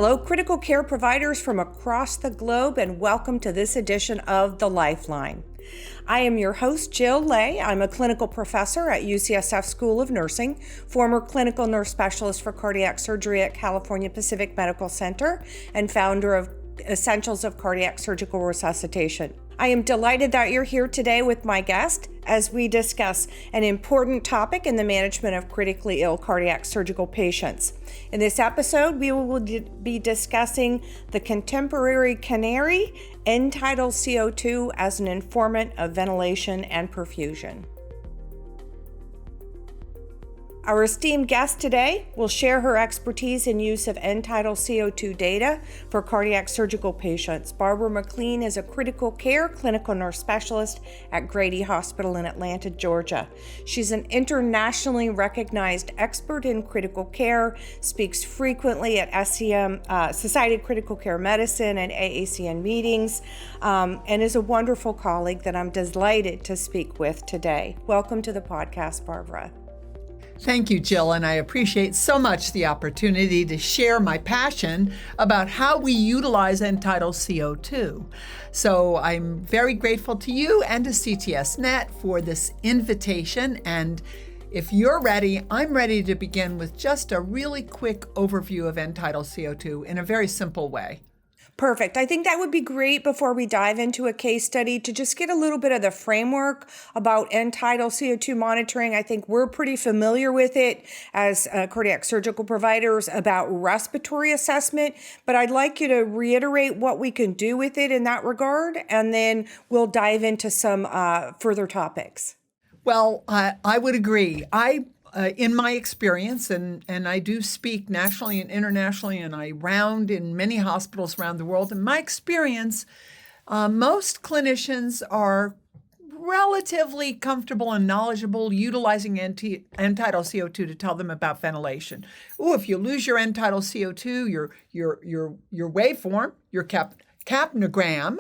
Hello, critical care providers from across the globe, and welcome to this edition of the Lifeline. I am your host, Jill Lay. I'm a clinical professor at UCSF School of Nursing, former clinical nurse specialist for cardiac surgery at California Pacific Medical Center, and founder of Essentials of Cardiac Surgical Resuscitation. I am delighted that you're here today with my guest as we discuss an important topic in the management of critically ill cardiac surgical patients. In this episode, we will be discussing the contemporary canary, End-Tidal CO2 as an informant of ventilation and perfusion. Our esteemed guest today will share her expertise in use of End-Tidal CO2 data for cardiac surgical patients. Barbara McLean is a critical care clinical nurse specialist at Grady Hospital in Atlanta, Georgia. She's an internationally recognized expert in critical care, speaks frequently at SCM, Society of Critical Care Medicine and AACN meetings, and is a wonderful colleague that I'm delighted to speak with today. Welcome to the podcast, Barbara. Thank you, Jill, and I appreciate so much the opportunity to share my passion about how we utilize End-Tidal CO2. So I'm very grateful to you and to CTSNet for this invitation, and if you're ready, I'm ready to begin with just a really quick overview of End-Tidal CO2 in a very simple way. Perfect. I think that would be great before we dive into a case study to just get a little bit of the framework about End-Tidal CO2 monitoring. I think we're pretty familiar with it as cardiac surgical providers about respiratory assessment, but I'd like you to reiterate what we can do with it in that regard, and then we'll dive into some further topics. Well, I would agree. In my experience, and I do speak nationally and internationally, and I round in many hospitals around the world, in my experience, most clinicians are relatively comfortable and knowledgeable utilizing End-Tidal CO2 to tell them about ventilation. Oh, if you lose your End-Tidal CO2, your waveform, your capnogram,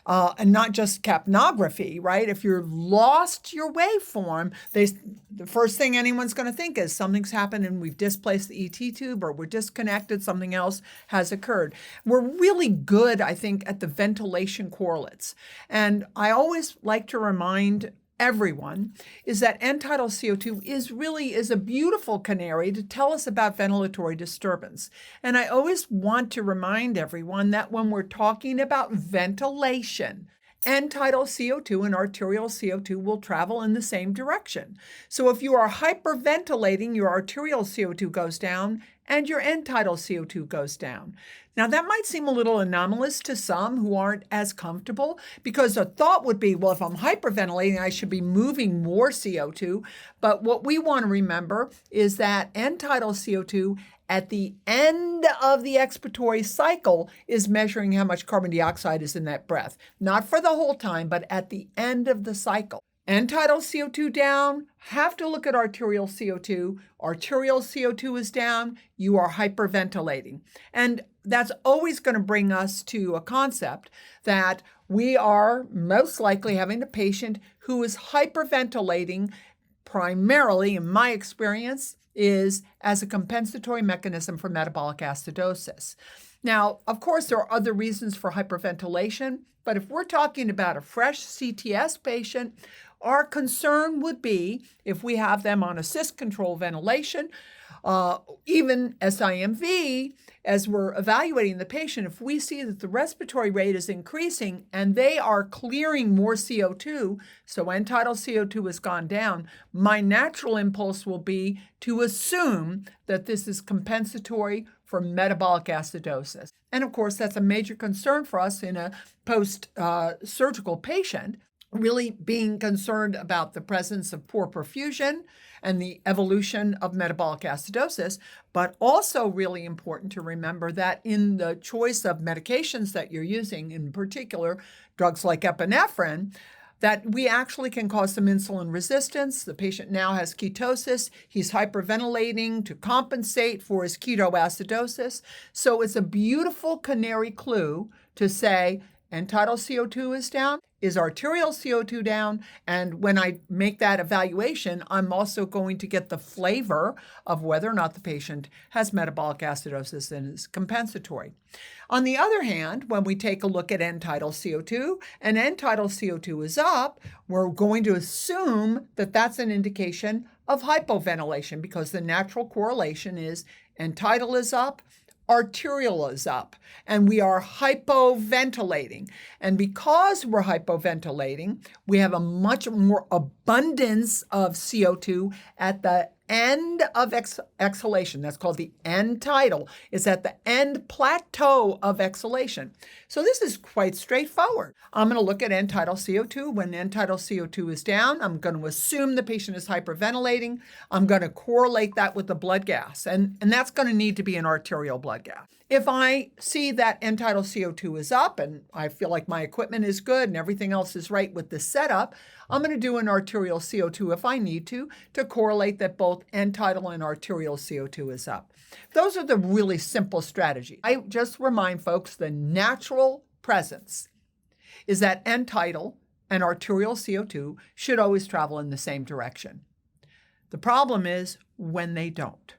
and not just capnography, right? If you're lost your waveform, the first thing anyone's going to think is something's happened and we've displaced the ET tube, or we're disconnected, something else has occurred. We're really good, I think, at the ventilation correlates. And I always like to remind everyone is that End-Tidal CO2 is a beautiful canary to tell us about ventilatory disturbance. And I always want to remind everyone that when we're talking about ventilation, End-Tidal CO2 and arterial CO2 will travel in the same direction. So if you are hyperventilating, your arterial CO2 goes down and your End-Tidal CO2 goes down. Now, that might seem a little anomalous to some who aren't as comfortable, because a thought would be, well, if I'm hyperventilating, I should be moving more CO2. But what we want to remember is that End-Tidal CO2 at the end of the expiratory cycle is measuring how much carbon dioxide is in that breath. Not for the whole time, but at the end of the cycle. End-Tidal CO2 down, have to look at arterial CO2. Arterial CO2 is down, you are hyperventilating. And that's always going to bring us to a concept that we are most likely having a patient who is hyperventilating primarily, in my experience, is as a compensatory mechanism for metabolic acidosis. Now, of course, there are other reasons for hyperventilation, but if we're talking about a fresh CTS patient, our concern would be if we have them on assist control ventilation, even SIMV, as we're evaluating the patient, if we see that the respiratory rate is increasing and they are clearing more CO2, so End-Tidal CO2 has gone down, my natural impulse will be to assume that this is compensatory for metabolic acidosis. And of course, that's a major concern for us in a post-surgical patient, really being concerned about the presence of poor perfusion and the evolution of metabolic acidosis, but also really important to remember that in the choice of medications that you're using, in particular drugs like epinephrine, that we actually can cause some insulin resistance. The patient now has ketosis. He's hyperventilating to compensate for his ketoacidosis. So it's a beautiful canary clue to say End-Tidal CO2 is down is arterial CO2 down? And when I make that evaluation, I'm also going to get the flavor of whether or not the patient has metabolic acidosis and is compensatory. On the other hand, when we take a look at end-tidal CO2 and end-tidal CO2 is up, we're going to assume that that's an indication of hypoventilation because the natural correlation is end-tidal is up, arterial is up, and we are hypoventilating. And because we're hypoventilating, we have a much more abundance of CO2 at the end of exhalation. That's called the end-tidal. It's at the end plateau of exhalation. So this is quite straightforward. I'm going to look at end-tidal CO2. When end-tidal CO2 is down, I'm going to assume the patient is hyperventilating. I'm going to correlate that with the blood gas, and that's going to need to be an arterial blood gas. If I see that end-tidal CO2 is up and I feel like my equipment is good and everything else is right with the setup, I'm going to do an arterial CO2 if I need to correlate that both end-tidal and arterial CO2 is up. Those are the really simple strategies. I just remind folks the natural presence is that end-tidal and arterial CO2 should always travel in the same direction. The problem is when they don't.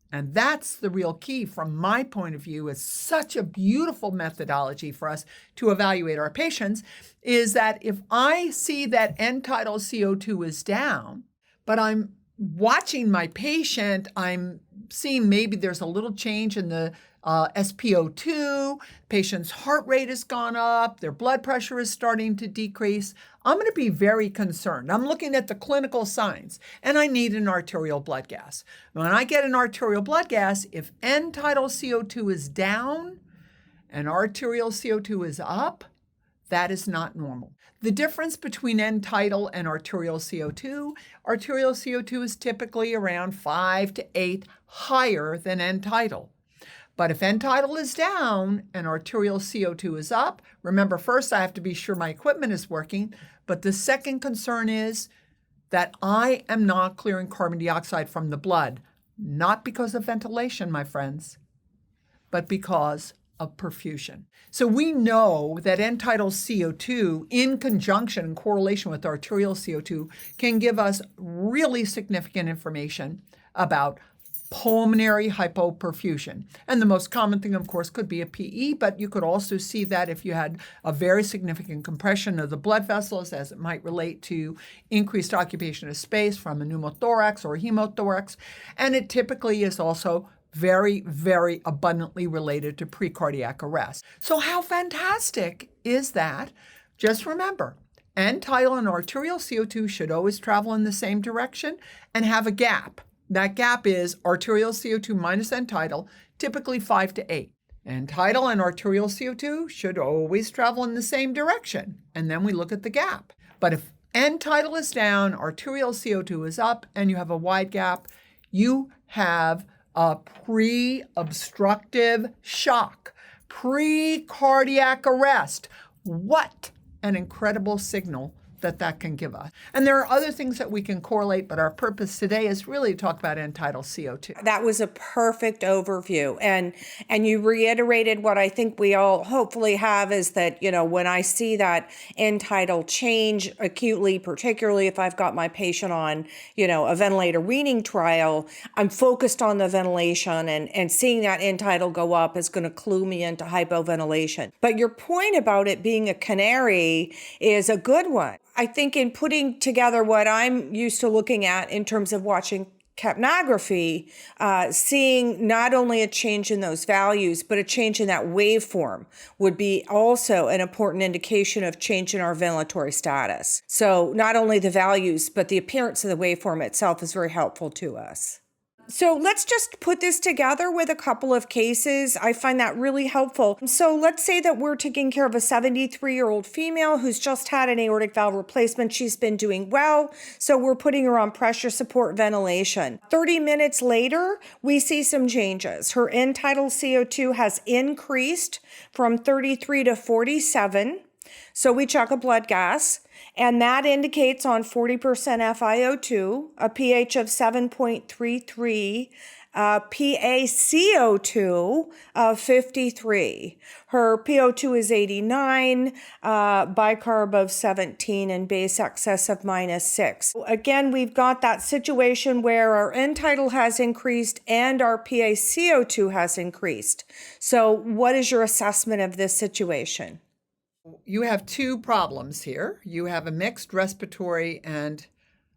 And that's the real key from my point of view. It's such a beautiful methodology for us to evaluate our patients is that if I see that end-tidal CO2 is down, but I'm watching my patient, I'm seeing maybe there's a little change in the SpO2, patient's heart rate has gone up, their blood pressure is starting to decrease, I'm going to be very concerned. I'm looking at the clinical signs, and I need an arterial blood gas. When I get an arterial blood gas, if end-tidal CO2 is down and arterial CO2 is up, that is not normal. The difference between end-tidal and arterial CO2 is typically around 5 to 8 higher than end-tidal. But if end-tidal is down and arterial CO2 is up, remember first I have to be sure my equipment is working, but the second concern is that I am not clearing carbon dioxide from the blood, not because of ventilation, my friends, but because of perfusion. So we know that end-tidal CO2 in conjunction and correlation with arterial CO2 can give us really significant information about pulmonary hypoperfusion. And the most common thing, of course, could be a PE, but you could also see that if you had a very significant compression of the blood vessels as it might relate to increased occupation of space from a pneumothorax or a hemothorax. And it typically is also very, very abundantly related to precardiac arrest. So how fantastic is that? Just remember, end-tidal and arterial CO2 should always travel in the same direction and have a gap. That gap is arterial CO2 minus end-tidal, typically 5 to 8. End-tidal and arterial CO2 should always travel in the same direction, and then we look at the gap. But if end-tidal is down, arterial CO2 is up, and you have a wide gap, you have a pre-obstructive shock, pre-cardiac arrest. What an incredible signal that can give us. And there are other things that we can correlate, but our purpose today is really to talk about end-tidal CO2. That was a perfect overview. And you reiterated what I think we all hopefully have is that, when I see that end-tidal change acutely, particularly if I've got my patient on, a ventilator weaning trial, I'm focused on the ventilation and seeing that end-tidal go up is going to clue me into hypoventilation. But your point about it being a canary is a good one. I think in putting together what I'm used to looking at in terms of watching capnography, seeing not only a change in those values, but a change in that waveform would be also an important indication of change in our ventilatory status. So not only the values, but the appearance of the waveform itself is very helpful to us. So let's just put this together with a couple of cases. I find that really helpful. So let's say that we're taking care of a 73-year-old female who's just had an aortic valve replacement. She's been doing well, so we're putting her on pressure support ventilation. 30 minutes later, we see some changes. Her end-tidal CO2 has increased from 33 to 47. So we check a blood gas, and that indicates on 40% FiO2, a pH of 7.33, PaCO2 of 53. Her PO2 is 89, bicarb of 17, and base excess of -6. Again, we've got that situation where our End-Tidal has increased and our PaCO2 has increased. So what is your assessment of this situation? You have two problems here. You have a mixed respiratory and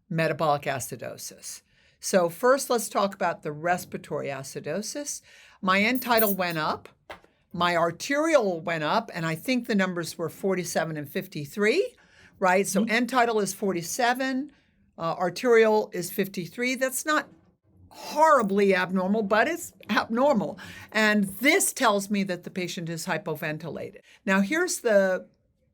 metabolic acidosis. So first, let's talk about the respiratory acidosis. My End-Tidal went up. My arterial went up, and I think the numbers were 47 and 53, right? So End-Tidal is 47, arterial is 53. That's not horribly abnormal, but it's abnormal. And this tells me that the patient is hypoventilated. Now, here's the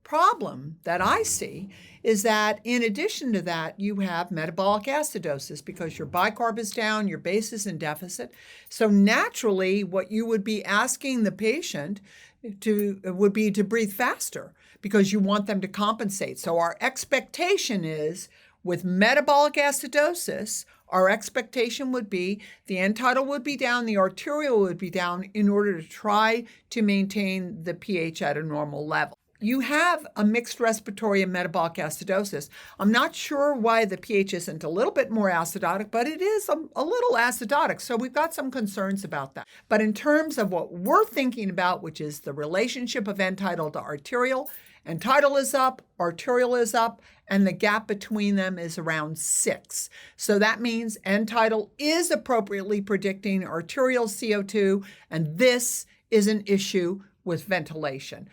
problem that I see is that in addition to that, you have metabolic acidosis because your bicarb is down, your base is in deficit. So naturally, what you would be asking the patient would be to breathe faster because you want them to compensate. So our expectation is with metabolic acidosis, our expectation would be the End-Tidal would be down, the arterial would be down in order to try to maintain the pH at a normal level. You have a mixed respiratory and metabolic acidosis. I'm not sure why the pH isn't a little bit more acidotic, but it is a little acidotic. So we've got some concerns about that. But in terms of what we're thinking about, which is the relationship of End-Tidal to arterial, End-Tidal is up, arterial is up, and the gap between them is around 6. So that means End-Tidal is appropriately predicting arterial CO2, and this is an issue with ventilation.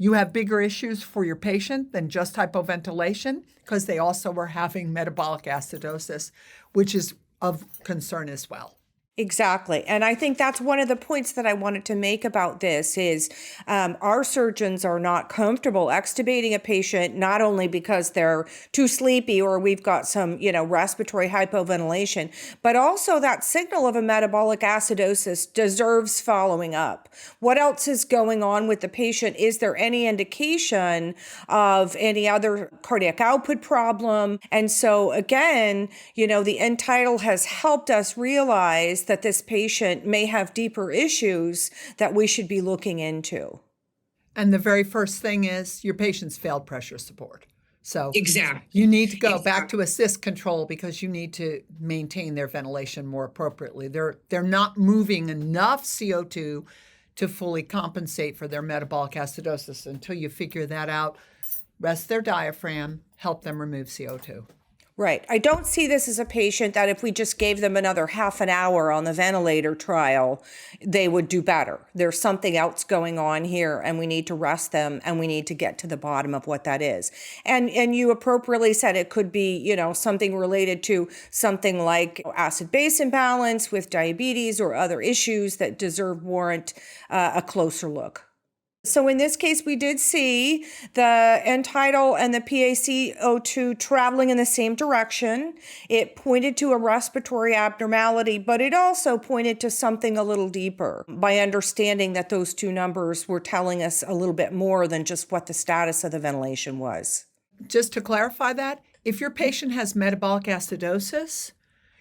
You have bigger issues for your patient than just hypoventilation because they also are having metabolic acidosis, which is of concern as well. Exactly. And I think that's one of the points that I wanted to make about this is our surgeons are not comfortable extubating a patient, not only because they're too sleepy or we've got some, respiratory hypoventilation, but also that signal of a metabolic acidosis deserves following up. What else is going on with the patient? Is there any indication of any other cardiac output problem? And so again, the End-Tidal has helped us realize that this patient may have deeper issues that we should be looking into. And the very first thing is your patient's failed pressure support. So you need to go back to assist control because you need to maintain their ventilation more appropriately. They're not moving enough CO2 to fully compensate for their metabolic acidosis. Until you figure that out, rest their diaphragm, help them remove CO2. Right. I don't see this as a patient that if we just gave them another half an hour on the ventilator trial, they would do better. There's something else going on here and we need to rest them and we need to get to the bottom of what that is. And you appropriately said it could be, something related to something like acid-base imbalance with diabetes or other issues that warrant a closer look. So in this case, we did see the End-Tidal and the PaCO2 traveling in the same direction. It pointed to a respiratory abnormality, but it also pointed to something a little deeper by understanding that those two numbers were telling us a little bit more than just what the status of the ventilation was. Just to clarify that, if your patient has metabolic acidosis,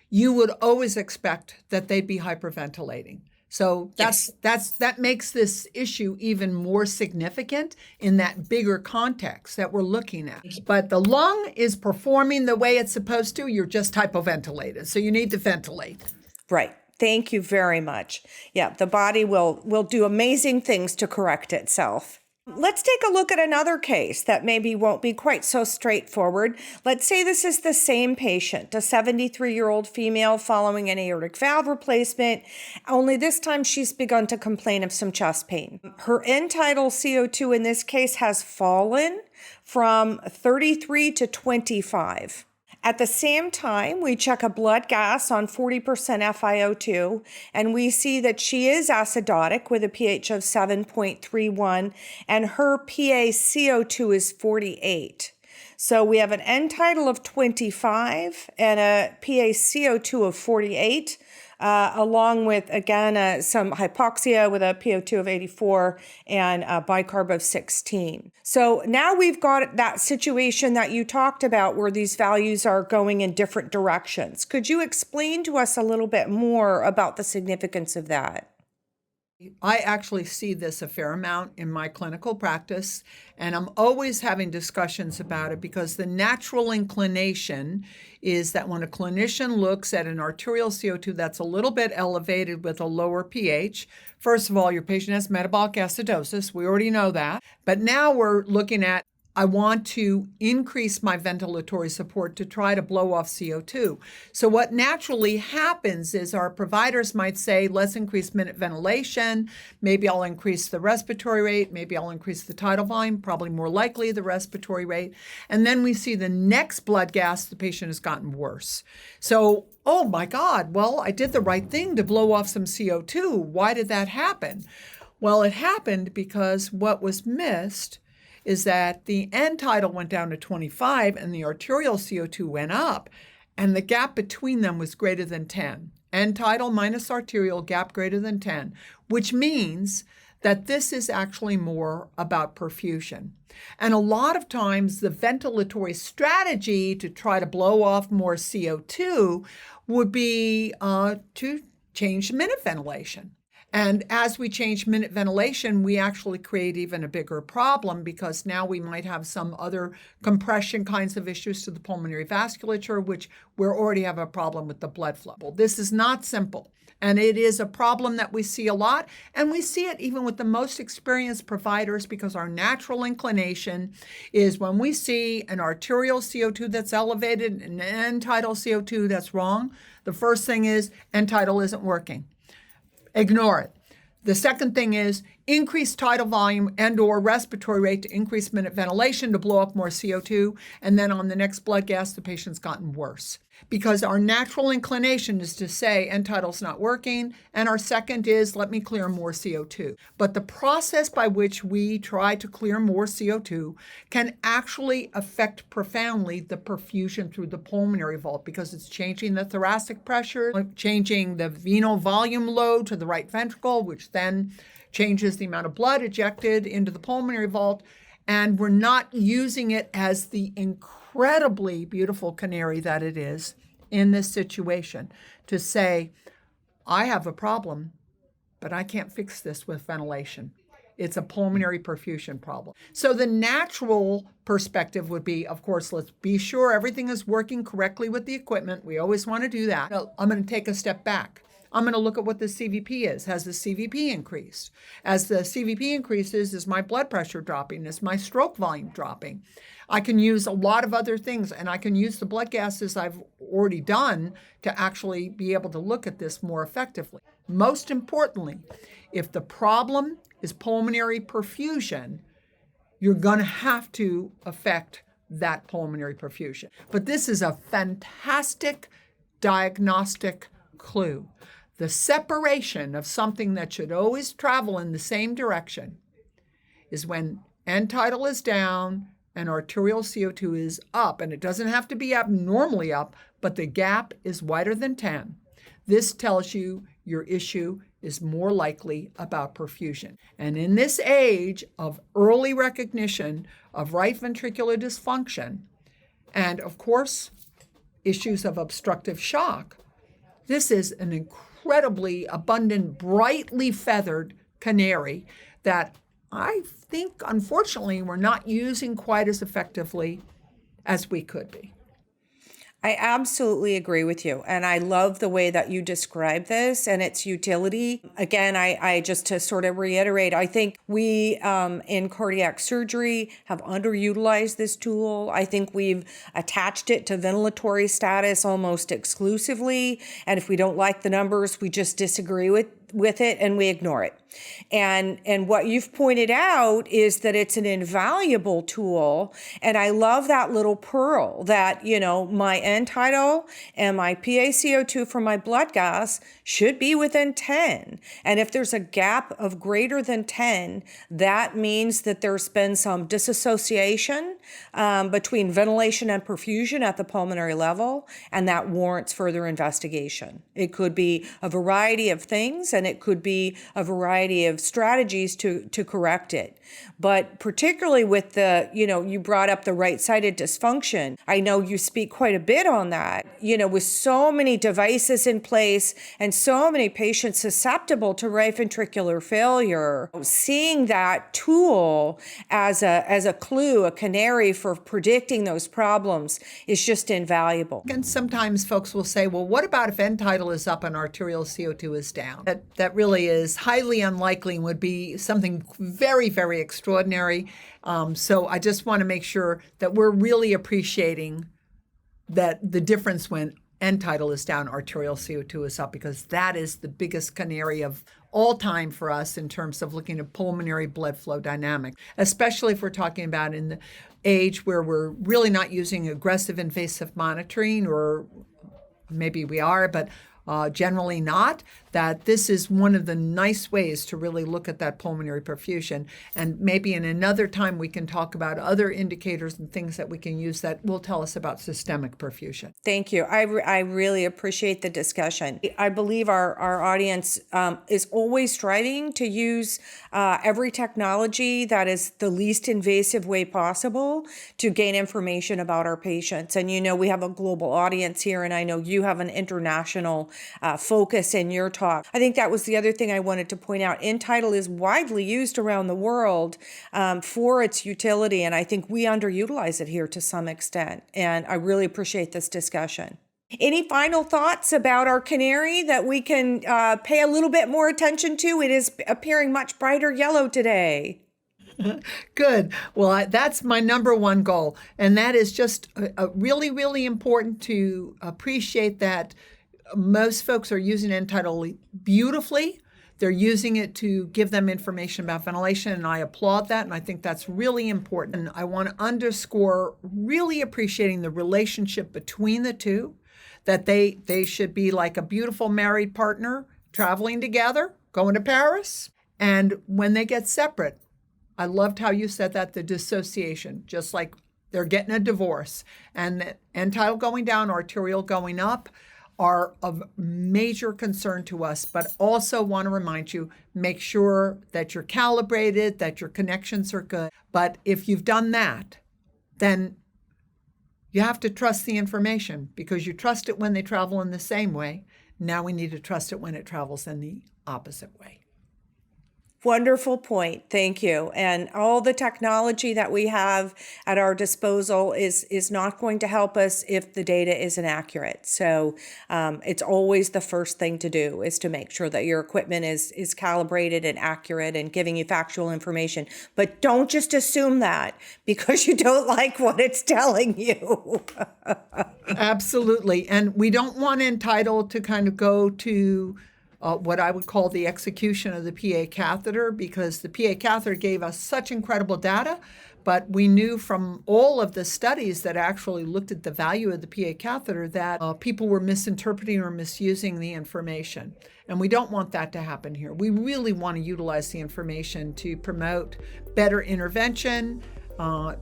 you would always expect that they'd be hyperventilating. So that makes this issue even more significant in that bigger context that we're looking at. But the lung is performing the way it's supposed to. You're just hypoventilated. So you need to ventilate. Right. Thank you very much. Yeah, the body will do amazing things to correct itself. Let's take a look at another case that maybe won't be quite so straightforward. Let's say this is the same patient, a 73-year-old female following an aortic valve replacement, only this time she's begun to complain of some chest pain. Her End-Tidal CO2 in this case has fallen from 33 to 25. At the same time, we check a blood gas on 40% FiO2, and we see that she is acidotic with a pH of 7.31, and her PaCO2 is 48. So we have an End-Tidal of 25 and a PaCO2 of 48, along with, again, some hypoxia with a PO2 of 84 and a bicarb of 16. So now we've got that situation that you talked about where these values are going in different directions. Could you explain to us a little bit more about the significance of that? I actually see this a fair amount in my clinical practice, and I'm always having discussions about it because the natural inclination is that when a clinician looks at an arterial CO2 that's a little bit elevated with a lower pH, first of all, your patient has metabolic acidosis. We already know that. But now we're looking at I want to increase my ventilatory support to try to blow off CO2. So what naturally happens is our providers might say, let's increase minute ventilation. Maybe I'll increase the respiratory rate. Maybe I'll increase the tidal volume, probably more likely the respiratory rate. And then we see the next blood gas, the patient has gotten worse. So, oh my God, well, I did the right thing to blow off some CO2. Why did that happen? Well, it happened because what was missed is that the End-Tidal went down to 25 and the arterial CO2 went up, and the gap between them was greater than 10. End-Tidal minus arterial, gap greater than 10, which means that this is actually more about perfusion. And a lot of times the ventilatory strategy to try to blow off more CO2 would be to change minute ventilation. And as we change minute ventilation, we actually create even a bigger problem because now we might have some other compression kinds of issues to the pulmonary vasculature, which we already have a problem with the blood flow. This is not simple. And it is a problem that we see a lot. And we see it even with the most experienced providers because our natural inclination is when we see an arterial CO2 that's elevated and an End-Tidal CO2 that's wrong, the first thing is End-Tidal isn't working. Ignore it. The second thing is increase tidal volume and or respiratory rate to increase minute ventilation to blow up more CO2. And then on the next blood gas, the patient's gotten worse. Because our natural inclination is to say End-Tidal's not working. And our second is let me clear more CO2. But the process by which we try to clear more CO2 can actually affect profoundly the perfusion through the pulmonary vault because it's changing the thoracic pressure, changing the venal volume load to the right ventricle, which then changes the amount of blood ejected into the pulmonary vault. And we're not using it as the incredibly beautiful canary that it is in this situation to say, I have a problem, but I can't fix this with ventilation. It's a pulmonary perfusion problem. So the natural perspective would be, of course, let's be sure everything is working correctly with the equipment. We always want to do that. I'm going to take a step back. I'm going to look at what the CVP is. Has the CVP increased? As the CVP increases, is my blood pressure dropping? Is my stroke volume dropping? I can use a lot of other things, and I can use the blood gases I've already done to actually be able to look at this more effectively. Most importantly, if the problem is pulmonary perfusion, you're going to have to affect that pulmonary perfusion. But this is a fantastic diagnostic clue. The separation of something that should always travel in the same direction is when End-Tidal is down and arterial CO2 is up. And it doesn't have to be abnormally up, but the gap is wider than 10. This tells you your issue is more likely about perfusion. And in this age of early recognition of right ventricular dysfunction, and of course, issues of obstructive shock, this is an incredibly abundant, brightly feathered canary that I think, unfortunately, we're not using quite as effectively as we could be. I absolutely agree with you. And I love the way that you describe this and its utility. Again, I just to sort of reiterate, I think we in cardiac surgery have underutilized this tool. I think we've attached it to ventilatory status almost exclusively. And if we don't like the numbers, we just disagree with with it and we ignore it. And what you've pointed out is that it's an invaluable tool. And I love that little pearl that, my End-Tidal and my PaCO2 for my blood gas should be within 10. And if there's a gap of greater than 10, that means that there's been some disassociation between ventilation and perfusion at the pulmonary level, and that warrants further investigation. It could be a variety of things, and it could be a variety of strategies to correct it. But particularly with you brought up the right-sided dysfunction. I know you speak quite a bit on that. With so many devices in place and so many patients susceptible to right ventricular failure, seeing that tool as a clue, a canary for predicting those problems is just invaluable. And sometimes folks will say, well, what about if End-Tidal is up and arterial CO2 is down? That really is highly unlikely and would be something very, very extraordinary. So I just want to make sure that we're really appreciating that the difference when End-Tidal is down, arterial CO2 is up, because that is the biggest canary of all time for us in terms of looking at pulmonary blood flow dynamics, especially if we're talking about in the age where we're really not using aggressive invasive monitoring, or maybe we are, but generally not, that this is one of the nice ways to really look at that pulmonary perfusion. And maybe in another time we can talk about other indicators and things that we can use that will tell us about systemic perfusion. Thank you. I really appreciate the discussion. I believe our audience is always striving to use every technology that is the least invasive way possible to gain information about our patients. And we have a global audience here, and I know you have an international focus in your talk. I think that was the other thing I wanted to point out. End-Tidal is widely used around the world for its utility, and I think we underutilize it here to some extent. And I really appreciate this discussion. Any final thoughts about our canary that we can pay a little bit more attention to? It is appearing much brighter yellow today. Good. Well, that's my number one goal. And that is just really, really important to appreciate that most folks are using End-Tidal beautifully. They're using it to give them information about ventilation, and I applaud that, and I think that's really important. And I want to underscore really appreciating the relationship between the two, that they should be like a beautiful married partner traveling together, going to Paris. And when they get separate, I loved how you said that, the dissociation, just like they're getting a divorce. And the End-Tidal going down, arterial going up, are of major concern to us, but also want to remind you, make sure that you're calibrated, that your connections are good. But if you've done that, then you have to trust the information, because you trust it when they travel in the same way. Now we need to trust it when it travels in the opposite way. Wonderful point. Thank you. And all the technology that we have at our disposal is not going to help us if the data isn't accurate. So it's always the first thing to do is to make sure that your equipment is calibrated and accurate and giving you factual information. But don't just assume that because you don't like what it's telling you. Absolutely. And we don't want End-Tidal to kind of go to what I would call the execution of the PA catheter, because the PA catheter gave us such incredible data, but we knew from all of the studies that actually looked at the value of the PA catheter that people were misinterpreting or misusing the information. And we don't want that to happen here. We really want to utilize the information to promote better intervention,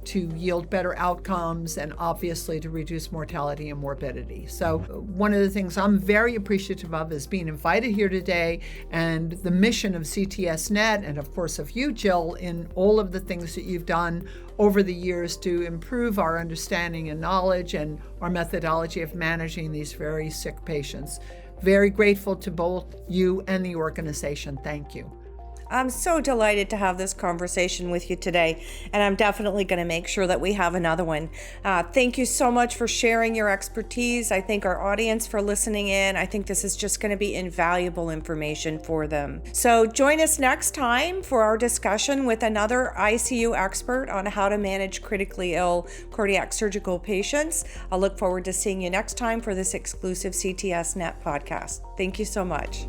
to yield better outcomes, and obviously to reduce mortality and morbidity. So one of the things I'm very appreciative of is being invited here today, and the mission of CTSNet, and of course of you, Jill, in all of the things that you've done over the years to improve our understanding and knowledge and our methodology of managing these very sick patients. Very grateful to both you and the organization. Thank you. I'm so delighted to have this conversation with you today, and I'm definitely going to make sure that we have another one. Thank you so much for sharing your expertise. I thank our audience for listening in. I think this is just going to be invaluable information for them. So join us next time for our discussion with another ICU expert on how to manage critically ill cardiac surgical patients. I'll look forward to seeing you next time for this exclusive CTSNet podcast. Thank you so much.